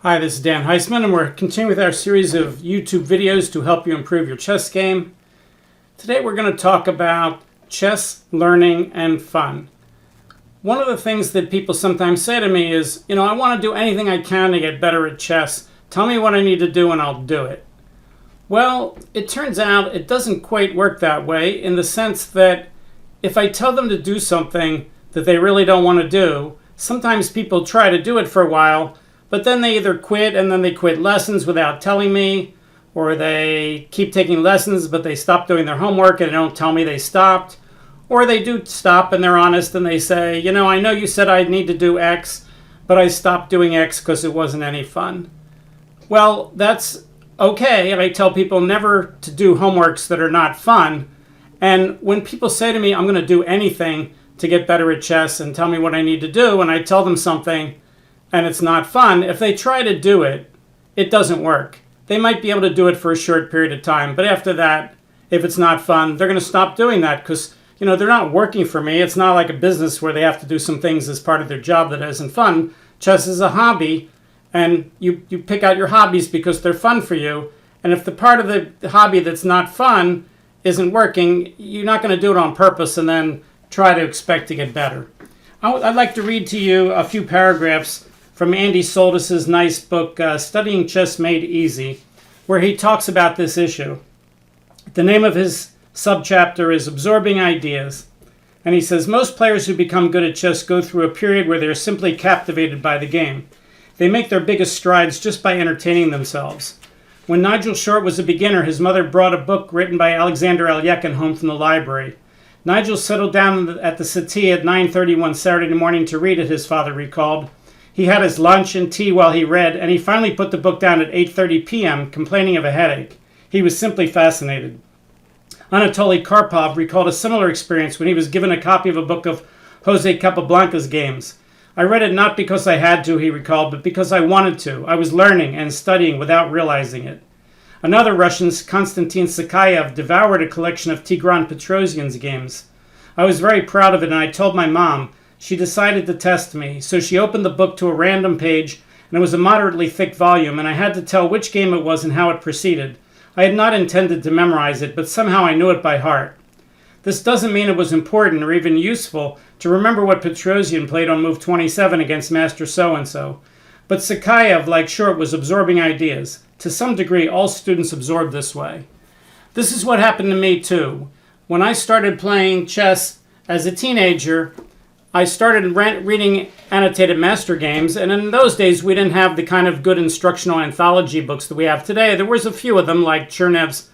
Hi, this is Dan Heisman, and we're continuing with our series of YouTube videos to help you improve your chess game. Today we're going to talk about chess, learning, and fun. One of the things that people sometimes say to me is, I want to do anything I can to get better at chess. Tell me what I need to do and I'll do it. Well, it turns out it doesn't quite work that way, in the sense that if I tell them to do something that they really don't want to do, sometimes people try to do it for a while, but then they either quit and then they quit lessons without telling me, or they keep taking lessons but they stop doing their homework and they don't tell me they stopped, or they do stop and they're honest and they say, I know you said I need to do X, but I stopped doing X because it wasn't any fun. Well, that's okay. I tell people never to do homeworks that are not fun. And when people say to me, I'm going to do anything to get better at chess and tell me what I need to do, and I tell them something and it's not fun, if they try to do it, it doesn't work. They might be able to do it for a short period of time, but after that, if it's not fun, they're going to stop doing that because, they're not working for me. It's not like a business where they have to do some things as part of their job that isn't fun. Chess is a hobby, and you pick out your hobbies because they're fun for you. And if the part of the hobby that's not fun isn't working, you're not going to do it on purpose and then try to expect to get better. I'd like to read to you a few paragraphs from Andy Soldis' nice book, Studying Chess Made Easy, where he talks about this issue. The name of his subchapter is Absorbing Ideas. And he says, most players who become good at chess go through a period where they're simply captivated by the game. They make their biggest strides just by entertaining themselves. When Nigel Short was a beginner, his mother brought a book written by Alexander Alekhine home from the library. Nigel settled down at the settee at 9:30 one Saturday morning to read it, his father recalled. He had his lunch and tea while he read, and he finally put the book down at 8:30 p.m., complaining of a headache. He was simply fascinated. Anatoly Karpov recalled a similar experience when he was given a copy of a book of Jose Capablanca's games. I read it not because I had to, he recalled, but because I wanted to. I was learning and studying without realizing it. Another Russian, Konstantin Sakhayev, devoured a collection of Tigran Petrosyan's games. I was very proud of it, and I told my mom. She decided to test me, so she opened the book to a random page, and it was a moderately thick volume, and I had to tell which game it was and how it proceeded. I had not intended to memorize it, but somehow I knew it by heart. This doesn't mean it was important or even useful to remember what Petrosyan played on move 27 against Master so-and-so. But Sakhayev, like Short, was absorbing ideas. To some degree, all students absorb this way. This is what happened to me, too. When I started playing chess as a teenager, I started reading annotated master games, and in those days we didn't have the kind of good instructional anthology books that we have today. There was a few of them, like Chernev's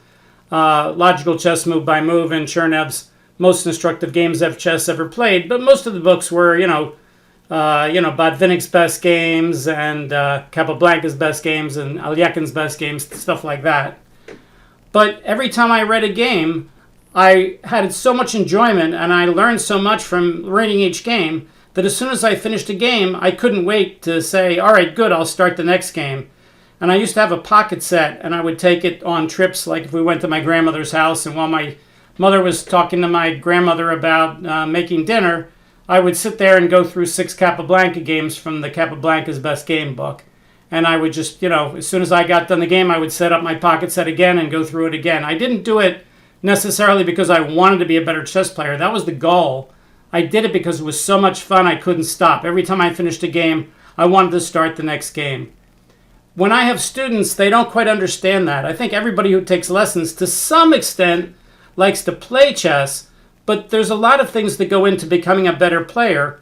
Logical Chess Move by Move and Chernev's Most Instructive Games of Chess Ever Played, but most of the books were, Botvinnik's best games and Capablanca's best games and Alekhine's best games, stuff like that. But every time I read a game, I had so much enjoyment and I learned so much from reading each game that as soon as I finished a game, I couldn't wait to say, all right, good, I'll start the next game. And I used to have a pocket set, and I would take it on trips, like if we went to my grandmother's house, and while my mother was talking to my grandmother about making dinner, I would sit there and go through 6 Capablanca games from the Capablanca's Best Game book. And I would just, as soon as I got done the game, I would set up my pocket set again and go through it again. I didn't do it necessarily because I wanted to be a better chess player. That was the goal. I did it because it was so much fun I couldn't stop. Every time I finished a game, I wanted to start the next game. When I have students, they don't quite understand that. I think everybody who takes lessons to some extent likes to play chess, but there's a lot of things that go into becoming a better player,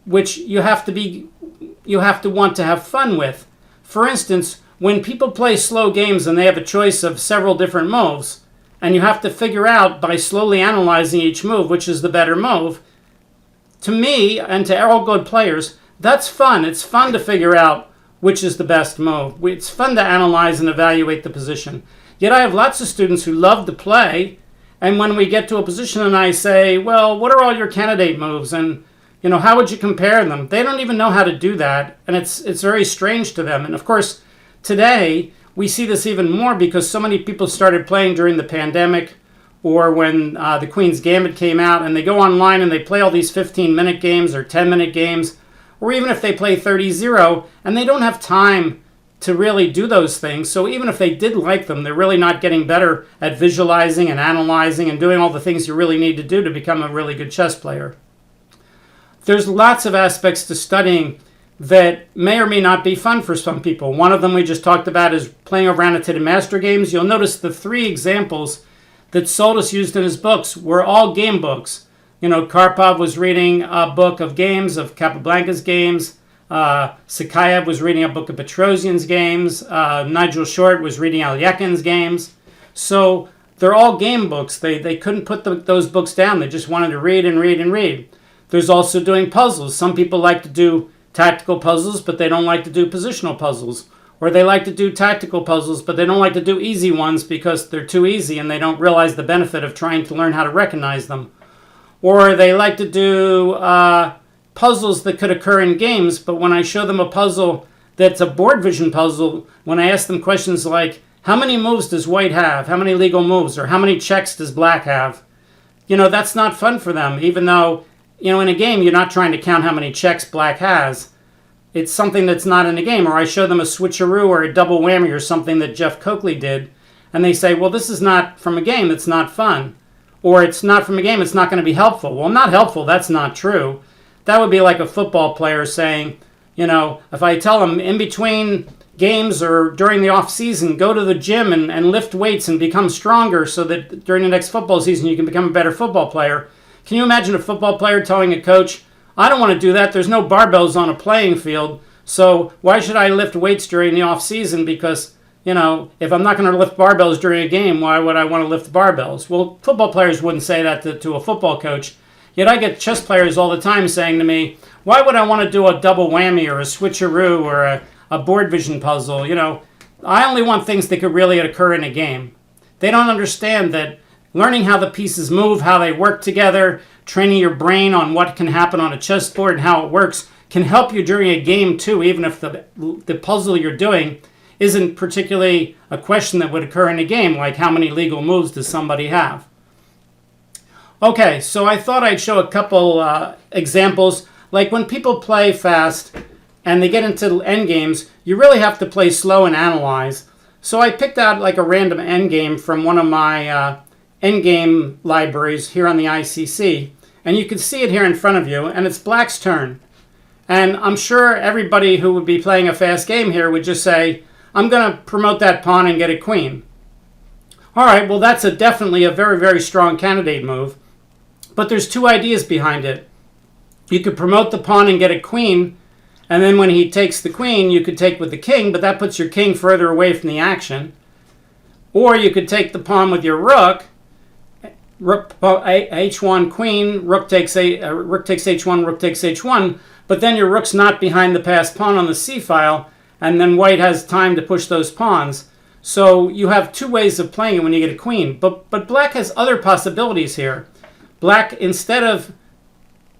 which you have to want to have fun with. For instance, when people play slow games and they have a choice of several different moves, and you have to figure out by slowly analyzing each move which is the better move, to me and to all good players, that's fun. It's fun to figure out which is the best move. It's fun to analyze and evaluate the position. Yet I have lots of students who love to play, and when we get to a position and I say, well, what are all your candidate moves? And, how would you compare them? They don't even know how to do that, and it's very strange to them. And of course, today, we see this even more because so many people started playing during the pandemic or when the Queen's Gambit came out, and they go online and they play all these 15-minute games or 10-minute games, or even if they play 30-0, and they don't have time to really do those things. So even if they did like them, they're really not getting better at visualizing and analyzing and doing all the things you really need to do to become a really good chess player. There's lots of aspects to studying that may or may not be fun for some people. One of them we just talked about is playing over annotated master games. You'll notice the 3 examples that Soltis used in his books were all game books. Karpov was reading a book of games, of Capablanca's games. Sakayev was reading a book of Petrosian's games. Nigel Short was reading Alyekin's games. So they're all game books. They couldn't put those books down. They just wanted to read and read and read. There's also doing puzzles. Some people like to do tactical puzzles, but they don't like to do positional puzzles. Or they like to do tactical puzzles, but they don't like to do easy ones because they're too easy and they don't realize the benefit of trying to learn how to recognize them. Or they like to do puzzles that could occur in games, but when I show them a puzzle that's a board vision puzzle, when I ask them questions like, how many moves does white have? How many legal moves? Or how many checks does black have? That's not fun for them, even though, in a game, you're not trying to count how many checks black has. It's something that's not in a game. Or I show them a switcheroo or a double whammy or something that Jeff Coakley did, and they say, well, this is not from a game, it's not fun. Or it's not from a game, it's not going to be helpful. Well, not helpful, that's not true. That would be like a football player saying, if I tell them in between games or during the off season, go to the gym and lift weights and become stronger so that during the next football season you can become a better football player. Can you imagine a football player telling a coach, I don't want to do that. There's no barbells on a playing field. So why should I lift weights during the off season? Because, if I'm not going to lift barbells during a game, why would I want to lift barbells? Well, football players wouldn't say that to a football coach. Yet I get chess players all the time saying to me, why would I want to do a double whammy or a switcheroo or a board vision puzzle? I only want things that could really occur in a game. They don't understand that learning how the pieces move, how they work together, training your brain on what can happen on a chessboard and how it works can help you during a game too, even if the puzzle you're doing isn't particularly a question that would occur in a game, like how many legal moves does somebody have? Okay, so I thought I'd show a couple examples. Like when people play fast and they get into endgames, you really have to play slow and analyze. So I picked out like a random endgame from one of my endgame libraries here on the ICC. And you can see it here in front of you, and it's black's turn. And I'm sure everybody who would be playing a fast game here would just say, I'm going to promote that pawn and get a queen. All right, well, that's definitely a very, very strong candidate move. But there's 2 ideas behind it. You could promote the pawn and get a queen, and then when he takes the queen, you could take with the king, but that puts your king further away from the action. Or you could take the pawn with your rook, h1 queen, rook takes h1, rook takes h1, but then your rook's not behind the passed pawn on the c-file, and then white has time to push those pawns. So you have 2 ways of playing it when you get a queen. But black has other possibilities here. Black, instead of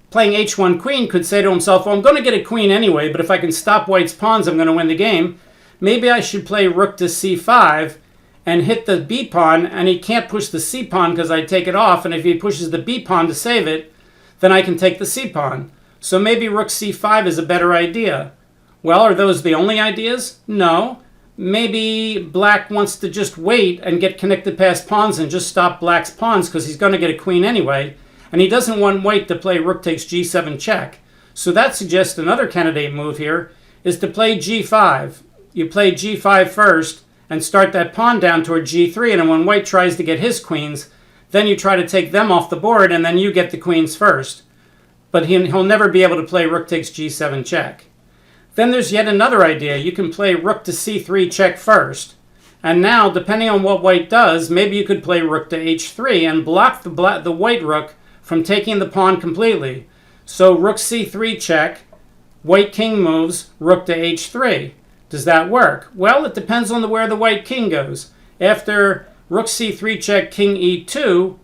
playing h1 queen, could say to himself, well, I'm going to get a queen anyway, but if I can stop white's pawns, I'm going to win the game. Maybe I should play rook to c5 and hit the b pawn, and he can't push the c pawn because I take it off, and if he pushes the b pawn to save it, then I can take the c pawn. So maybe rook c5 is a better idea. Well, are those the only ideas? No. Maybe black wants to just wait and get connected past pawns and just stop black's pawns because he's going to get a queen anyway, and he doesn't want white to play rook takes g7 check. So that suggests another candidate move here is to play g5. You play g5 first and start that pawn down toward g3, and then when white tries to get his queens, then you try to take them off the board, and then you get the queens first. But he'll never be able to play rook takes g7 check. Then there's yet another idea. You can play rook to c3 check first. And now, depending on what white does, maybe you could play rook to h3 and block the white rook from taking the pawn completely. So rook c3 check, white king moves, rook to h3. Does that work? Well, it depends on where the white king goes. After rook c3 check, king e2,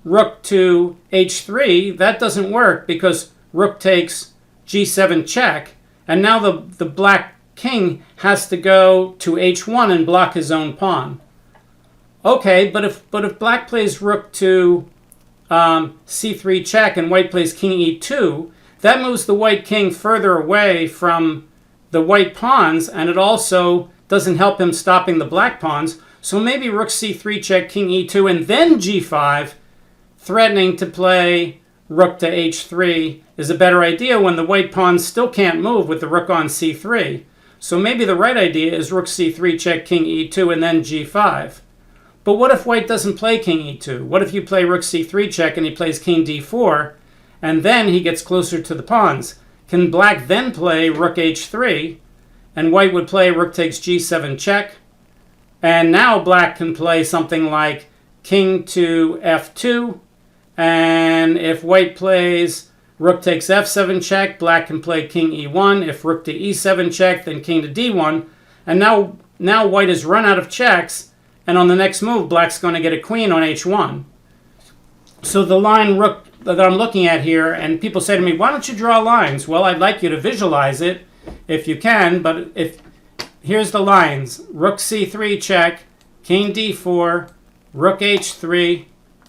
rook to h3, that doesn't work because rook takes g7 check. And now the black king has to go to h1 and block his own pawn. Okay, but if black plays rook to c3 check and white plays king e2, that moves the white king further away from the white pawns, and it also doesn't help him stopping the black pawns. So maybe rook c3 check, king e2, and then g5, threatening to play rook to h3 is a better idea when the white pawns still can't move with the rook on c3. So maybe the right idea is rook c3 check, king e2, and then g5. But what if white doesn't play king e2? What if you play rook c3 check and he plays king d4, and then he gets closer to the pawns? Can black then play rook h3, and white would play rook takes g7 check? And now black can play something like king to f2, and if white plays rook takes f7 check, black can play king e1. If rook to e7 check, then king to d1. And now white has run out of checks, and on the next move, black's going to get a queen on h1. So the line rook that I'm looking at here, and people say to me, why don't you draw lines? Well, I'd like you to visualize it if you can, but here's the lines. Rook c3 check, king d4, rook h3,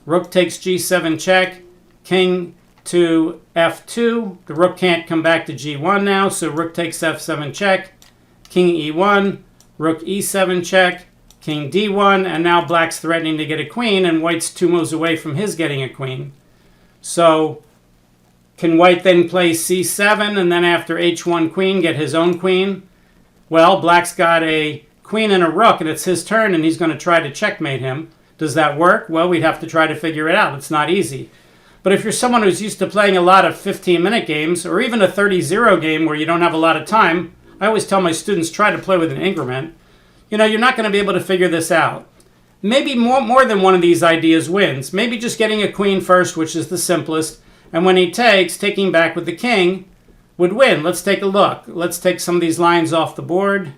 rook takes g7 check, king to f2. The rook can't come back to g1 now, so rook takes f7 check, king e1, rook e7 check, king d1, and now black's threatening to get a queen, and white's 2 moves away from his getting a queen. So can white then play c7 and then after h1 queen get his own queen? Well, black's got a queen and a rook, and it's his turn, and he's going to try to checkmate him. Does that work? Well, we'd have to try to figure it out. It's not easy. But if you're someone who's used to playing a lot of 15-minute games, or even a 30-0 game where you don't have a lot of time, I always tell my students, try to play with an increment. You're not going to be able to figure this out. Maybe more than one of these ideas wins. Maybe just getting a queen first, which is the simplest, and when he takes, taking back with the king would win. Let's take a look. Let's take some of these lines off the board,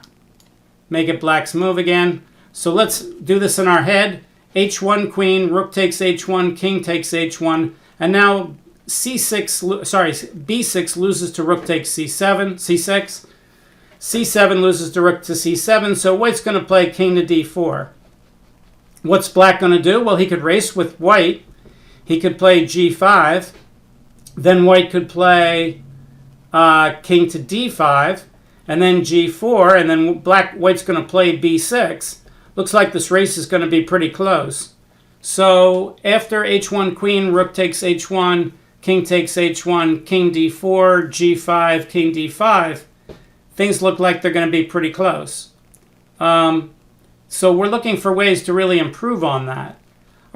make it black's move again. So let's do this in our head. h1 queen, rook takes h1, king takes h1, and now b6 loses to rook takes c7, c6. c7 loses to rook to c7, so white's going to play king to d4. What's black going to do? Well, he could race with white. He could play g5. Then white could play king to d5, and then g4, and then white's going to play b6. Looks like this race is going to be pretty close. So after h1 queen, rook takes h1, king takes h1, king d4, g5, king d5, things look like they're going to be pretty close. So we're looking for ways to really improve on that.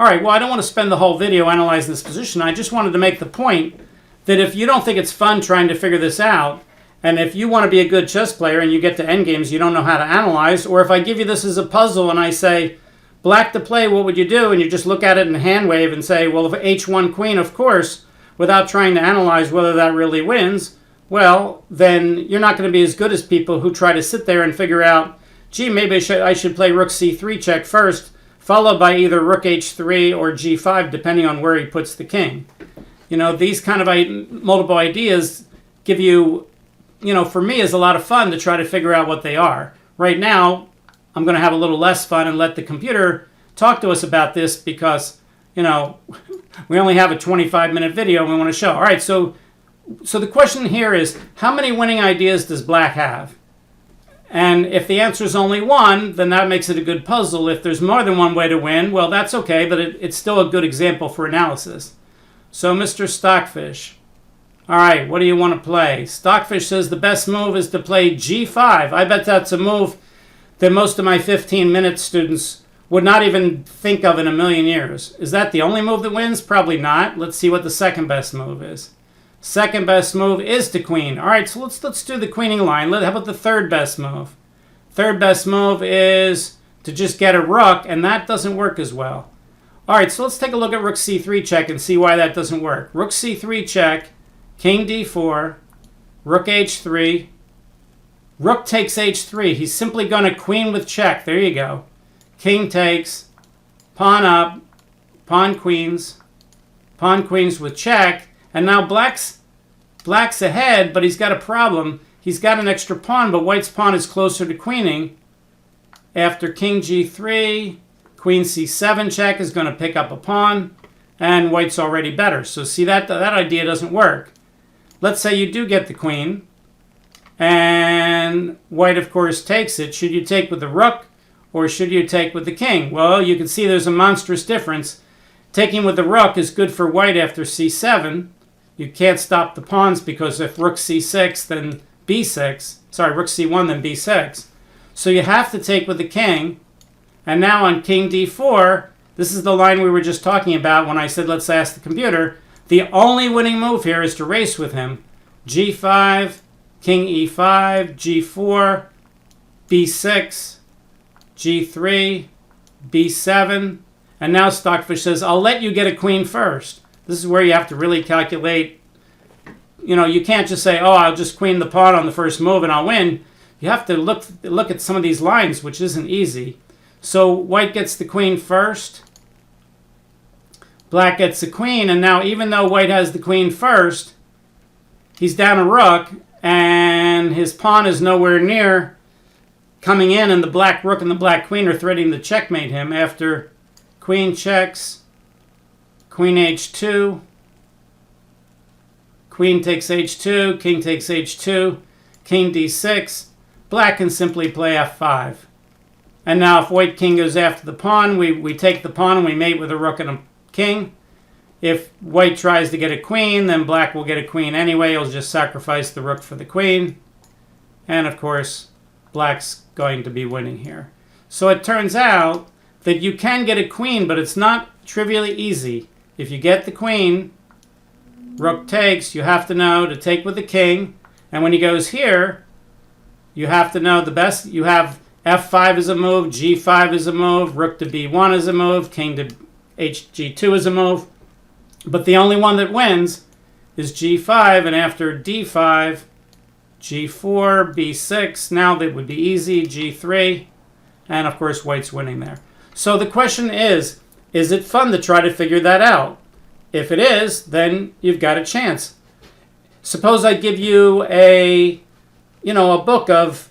All right, well, I don't want to spend the whole video analyzing this position. I just wanted to make the point that if you don't think it's fun trying to figure this out, and if you want to be a good chess player and you get to endgames you don't know how to analyze, or if I give you this as a puzzle and I say, black to play, what would you do? And you just look at it and hand wave and say, well, if h1 queen, of course, without trying to analyze whether that really wins, well, then you're not going to be as good as people who try to sit there and figure out, gee, maybe I should play rook c3 check first, followed by either rook h3 or g5, depending on where he puts the king. These kind of multiple ideas give you, for me, is a lot of fun to try to figure out what they are. Right now, I'm going to have a little less fun and let the computer talk to us about this because, we only have a 25-minute video and we want to show. All right, so the question here is, how many winning ideas does black have? And if the answer is only one, then that makes it a good puzzle. If there's more than one way to win, well, that's okay, but it's still a good example for analysis. So, Mr. Stockfish, all right, what do you want to play? Stockfish says the best move is to play g5. I bet that's a move that most of my 15-minute students would not even think of in a million years. Is that the only move that wins? Probably not. Let's see what the second best move is. Second best move is to queen. All right, so let's do the queening line. How about the third best move? Third best move is to just get a rook, and that doesn't work as well. All right, so let's take a look at rook c3 check and see why that doesn't work. Rook c3 check, king d4, rook h3, rook takes h3. He's simply going to queen with check. There you go. King takes, pawn up, pawn queens with check. And now black's ahead, but he's got a problem. He's got an extra pawn, but white's pawn is closer to queening. After king g3, queen c7 check is going to pick up a pawn, and white's already better. So see, that idea doesn't work. Let's say you do get the queen, And white, of course, takes it. Should you take with the rook or should you take with the king? Well, you can see there's a monstrous difference. Taking with the rook is good for white after c7. You can't stop the pawns because if rook c6, then b6. Sorry, rook c1, then b6. So you have to take with the king. And now on king d4, this is the line we were just talking about when I said let's ask the computer. The only winning move here is to race with him. g5, king e5, g4, b6, g3, b7, and now Stockfish says, I'll let you get a queen first. This is where you have to really calculate. You know, you can't just say, oh, I'll just queen the pawn on the first move and I'll win. You have to look at some of these lines, which isn't easy. So white gets the queen first. Black gets the queen, and now even though white has the queen first, he's down a rook, and his pawn is nowhere near coming in, and the black rook and the black queen are threatening to checkmate him after queen checks, queen h2, queen takes h2, king takes h2, king d6. Black can simply play f5. And now if white king goes after the pawn, we take the pawn and we mate with a rook and a king. If white tries to get a queen, then black will get a queen anyway. He'll just sacrifice the rook for the queen. And of course, black's going to be winning here. So it turns out that you can get a queen, but it's not trivially easy. If you get the queen, rook takes, you have to know to take with the king. And when he goes here, you have to know the best. You have f5 is a move, g5 is a move, rook to b1 is a move, king to hg2 is a move. But the only one that wins is g5, and after d5, g4, b6, now that would be easy, g3, and of course white's winning there. So the question is it fun to try to figure that out? If it is, then you've got a chance. Suppose I give you a book of,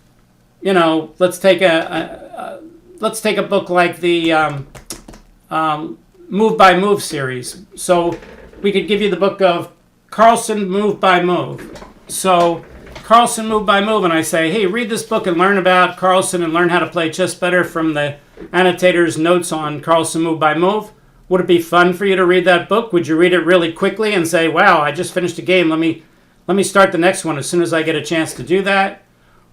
let's take a book like the Move by Move series. So we could give you the book of Carlsen Move by Move. So Carlsen Move by Move, and I say, hey, read this book and learn about Carlsen and learn how to play chess better from the annotator's notes on Carlsen Move by Move. Would it be fun for you to read that book? Would you read it really quickly and say, wow, I just finished a game. Let me start the next one as soon as I get a chance to do that?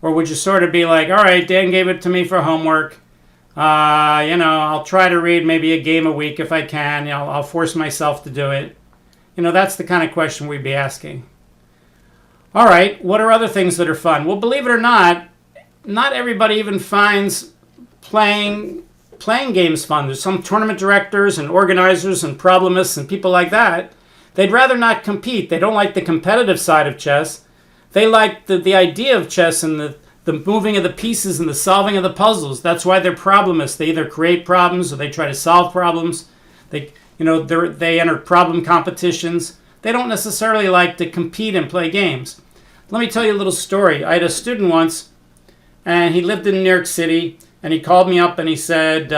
Or would you sort of be like, all right, Dan gave it to me for homework. I'll try to read maybe a game a week if I can. I'll force myself to do it. That's the kind of question we'd be asking. All right, what are other things that are fun? Well, believe it or not everybody even finds playing games fun. There's some tournament directors and organizers and problemists and people like that. They'd rather not compete. They don't like the competitive side of chess. They like the idea of chess and the moving of the pieces and the solving of the puzzles. That's why they're problemists. They either create problems or they try to solve problems. They enter problem competitions. They don't necessarily like to compete and play games. Let me tell you a little story. I had a student once, and he lived in New York City, and he called me up and he said,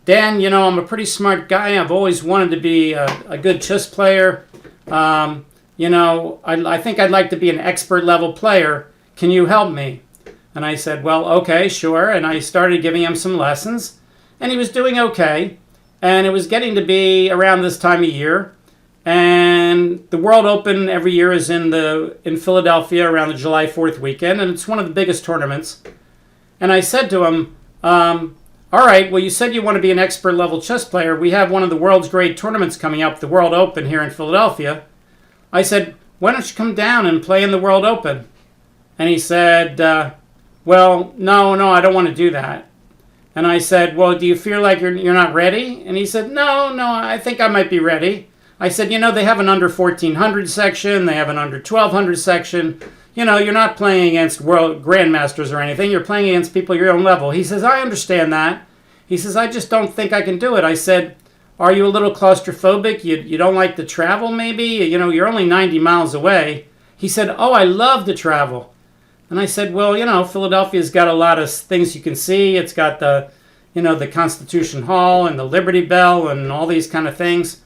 Dan, I'm a pretty smart guy. I've always wanted to be a good chess player. I think I'd like to be an expert level player. Can you help me? And I said, well, okay, sure. And I started giving him some lessons, and he was doing okay. And it was getting to be around this time of year. And the World Open every year is in Philadelphia around the July 4th weekend, and it's one of the biggest tournaments. And I said to him, all right, well, you said you want to be an expert level chess player. We have one of the world's great tournaments coming up, the World Open here in Philadelphia. I said, why don't you come down and play in the World Open? And he said, well, no, I don't want to do that. And I said, well, do you feel like you're not ready? And he said, no, I think I might be ready. I said, they have an under 1400 section. They have an under 1200 section. You're not playing against world grandmasters or anything. You're playing against people your own level. He says, I understand that. He says, I just don't think I can do it. I said, are you a little claustrophobic? You don't like to travel maybe? You're only 90 miles away. He said, oh, I love to travel. And I said, well, Philadelphia's got a lot of things you can see. It's got the Constitution Hall and the Liberty Bell and all these kind of things.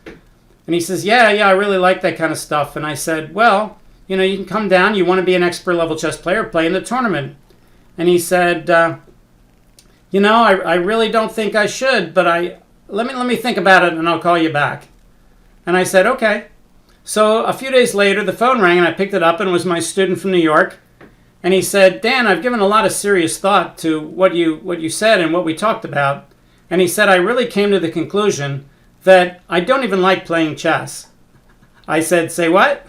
And he says, yeah, I really like that kind of stuff. And I said, well, you can come down. You want to be an expert level chess player, play in the tournament. And he said, I really don't think I should, but let me think about it and I'll call you back. And I said, okay. So a few days later, the phone rang and I picked it up, and it was my student from New York. And he said, Dan, I've given a lot of serious thought to what you said and what we talked about. And he said, I really came to the conclusion that I don't even like playing chess. I said, say what?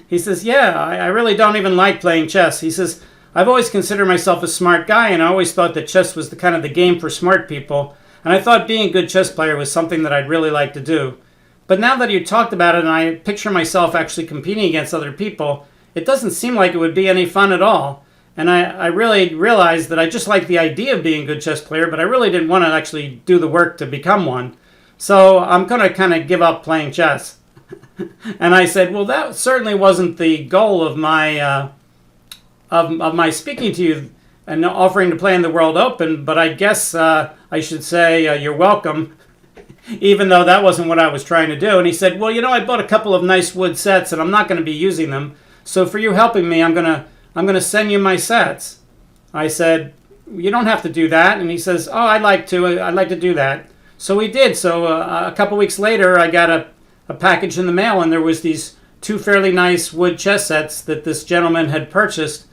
He says, yeah, I really don't even like playing chess. He says, I've always considered myself a smart guy, and I always thought that chess was the kind of the game for smart people. And I thought being a good chess player was something that I'd really like to do. But now that you talked about it and I picture myself actually competing against other people, it doesn't seem like it would be any fun at all. And I really realized that I just liked the idea of being a good chess player, but I really didn't want to actually do the work to become one. So I'm going to kind of give up playing chess. And I said, well, that certainly wasn't the goal of my of my speaking to you and offering to play in the World Open, but I guess I should say you're welcome, even though that wasn't what I was trying to do. And he said, well, I bought a couple of nice wood sets, and I'm not going to be using them. So for you helping me, I'm going to send you my sets. I said, you don't have to do that. And he says, oh, I'd like to do that. So we did. So a couple weeks later, I got a package in the mail, and there was these two fairly nice wood chess sets that this gentleman had purchased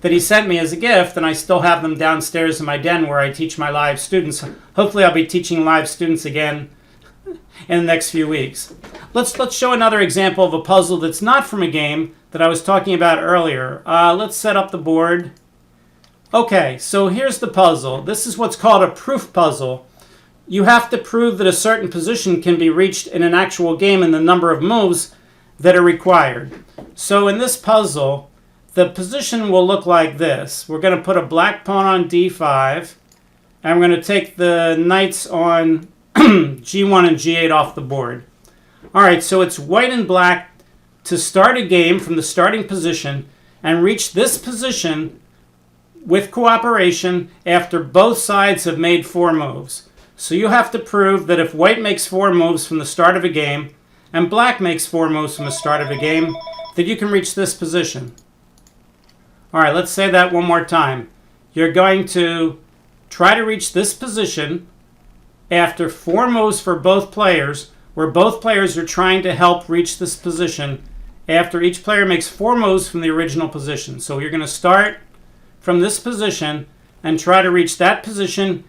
that he sent me as a gift, and I still have them downstairs in my den where I teach my live students. Hopefully I'll be teaching live students again in the next few weeks. Let's show another example of a puzzle that's not from a game that I was talking about earlier. Let's set up the board. Okay, so here's the puzzle. This is what's called a proof puzzle. You have to prove that a certain position can be reached in an actual game and the number of moves that are required. So in this puzzle, the position will look like this. We're going to put a black pawn on d5, and we're going to take the knights on g1 and g8 off the board. All right, so it's white and black to start a game from the starting position and reach this position with cooperation after both sides have made 4 moves. So you have to prove that if white makes 4 moves from the start of a game and black makes 4 moves from the start of a game, that you can reach this position. All right, let's say that one more time. You're going to try to reach this position after 4 moves for both players, where both players are trying to help reach this position after each player makes 4 moves from the original position. So you're going to start from this position and try to reach that position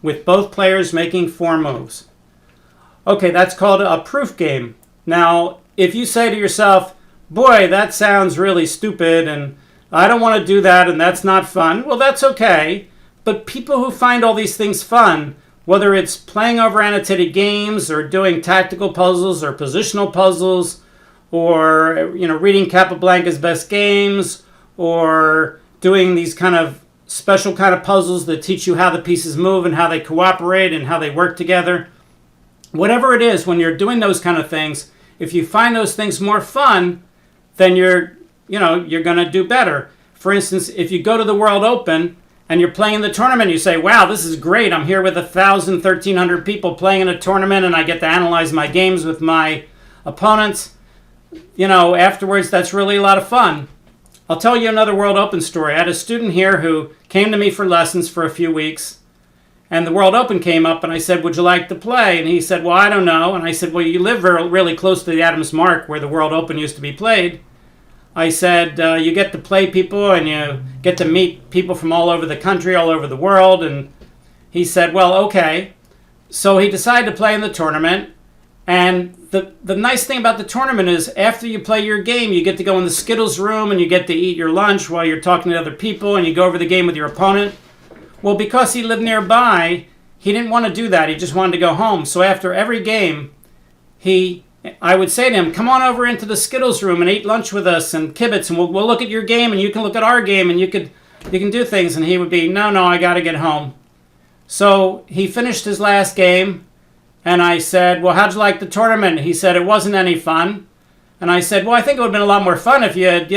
with both players making 4 moves. Okay, that's called a proof game. Now, if you say to yourself, boy, that sounds really stupid and I don't want to do that and that's not fun, well, that's okay. But people who find all these things fun, whether it's playing over annotated games or doing tactical puzzles or positional puzzles or reading Capablanca's best games or doing these kind of special kind of puzzles that teach you how the pieces move and how they cooperate and how they work together. Whatever it is, when you're doing those kind of things, if you find those things more fun, then you're going to do better. For instance, if you go to the World Open and you're playing in the tournament, you say, wow, this is great. I'm here with 1,000, 1,300 people playing in a tournament and I get to analyze my games with my opponents. Afterwards, that's really a lot of fun. I'll tell you another World Open story. I had a student here who came to me for lessons for a few weeks, and the World Open came up, and I said, would you like to play? And he said, well, I don't know. And I said, well, you live really close to the Adams Mark where the World Open used to be played. I said, you get to play people, and you get to meet people from all over the country, all over the world. And he said, well, okay. So he decided to play in the tournament. And the nice thing about the tournament is after you play your game, you get to go in the Skittles room and you get to eat your lunch while you're talking to other people and you go over the game with your opponent. Well, because he lived nearby, he didn't want to do that. He just wanted to go home. So after every game, I would say to him, come on over into the Skittles room and eat lunch with us and kibitz, and we'll look at your game and you can look at our game and you can do things. And he would be, no, I got to get home. So he finished his last game. And I said, well, how'd you like the tournament? He said, it wasn't any fun. And I said, well, I think it would have been a lot more fun if you had,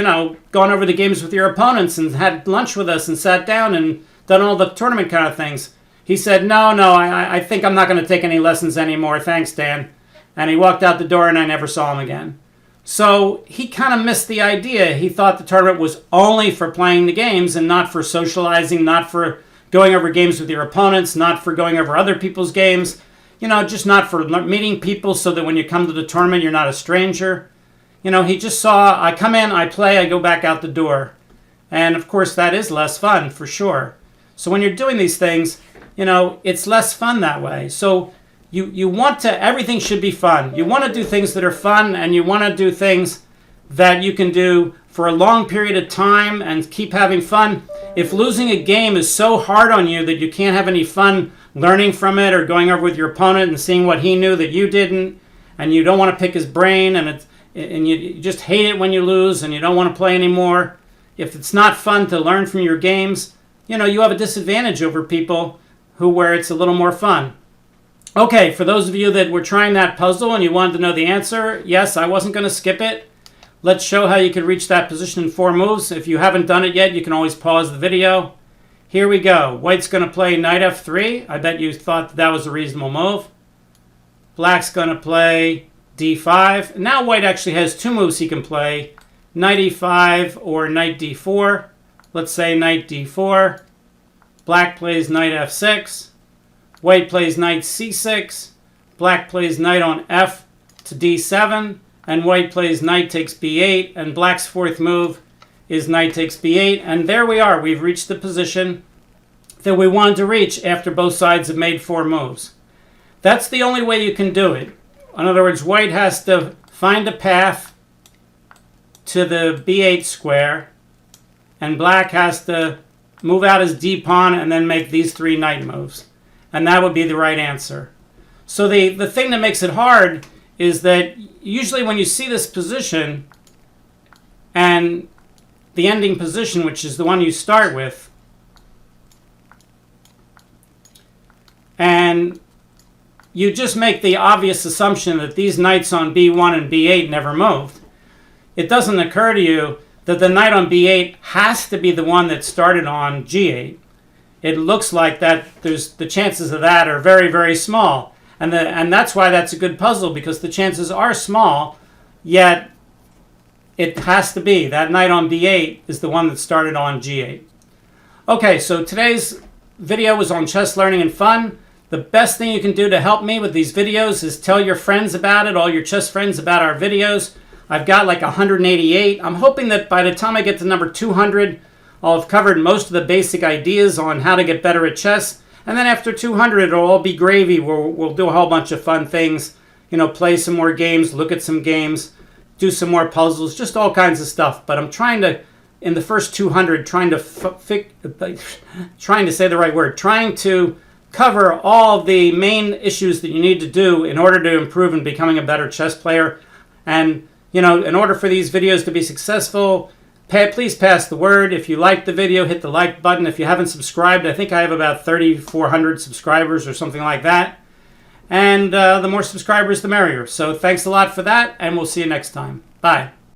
gone over the games with your opponents and had lunch with us and sat down and done all the tournament kind of things. He said, no, I think I'm not going to take any lessons anymore. Thanks, Dan. And he walked out the door and I never saw him again. So he kind of missed the idea. He thought the tournament was only for playing the games and not for socializing, not for going over games with your opponents, not for going over other people's games, just not for meeting people so that when you come to the tournament, you're not a stranger. He just saw, I come in, I play, I go back out the door. And of course, that is less fun for sure. So when you're doing these things, it's less fun that way. So you want to, everything should be fun. You want to do things that are fun, and you want to do things that you can do for a long period of time and keep having fun. If losing a game is so hard on you that you can't have any fun learning from it or going over with your opponent and seeing what he knew that you didn't, and you don't want to pick his brain, and you just hate it when you lose and you don't want to play anymore, if it's not fun to learn from your games, you have a disadvantage over people where it's a little more fun. Okay, for those of you that were trying that puzzle and you wanted to know the answer, yes, I wasn't going to skip it. Let's show how you can reach that position in 4 moves. If you haven't done it yet, you can always pause the video. Here we go. White's going to play knight f3. I bet you thought that was a reasonable move. Black's going to play d5. Now white actually has 2 moves he can play. Knight e5 or knight d4. Let's say knight d4. Black plays knight f6. White plays knight c6. Black plays knight on f to d7. And white plays knight takes b8. And black's 4th move is knight takes b8. And there we are. We've reached the position that we wanted to reach after both sides have made 4 moves. That's the only way you can do it. In other words, white has to find a path to the b8 square. And black has to move out his d-pawn and then make these 3 knight moves. And that would be the right answer. So the thing that makes it hard is that usually when you see this position and the ending position, which is the one you start with, and you just make the obvious assumption that these knights on b1 and b8 never moved, it doesn't occur to you that the knight on b8 has to be the one that started on g8. It looks like that the chances of that are very, very small. And that's why that's a good puzzle, because the chances are small, yet it has to be. That knight on b8 is the one that started on g8. Okay, so today's video was on chess learning and fun. The best thing you can do to help me with these videos is tell your friends about it, all your chess friends about our videos. I've got like 188. I'm hoping that by the time I get to number 200, I'll have covered most of the basic ideas on how to get better at chess. And then after 200, it'll all be gravy. We'll do a whole bunch of fun things. Play some more games, look at some games, do some more puzzles, just all kinds of stuff. But I'm trying to, in the first 200, trying to say the right word, trying to cover all the main issues that you need to do in order to improve in becoming a better chess player. And, in order for these videos to be successful, please pass the word. If you liked the video, hit the like button. If you haven't subscribed, I think I have about 3,400 subscribers or something like that. And the more subscribers, the merrier. So thanks a lot for that, and we'll see you next time. Bye.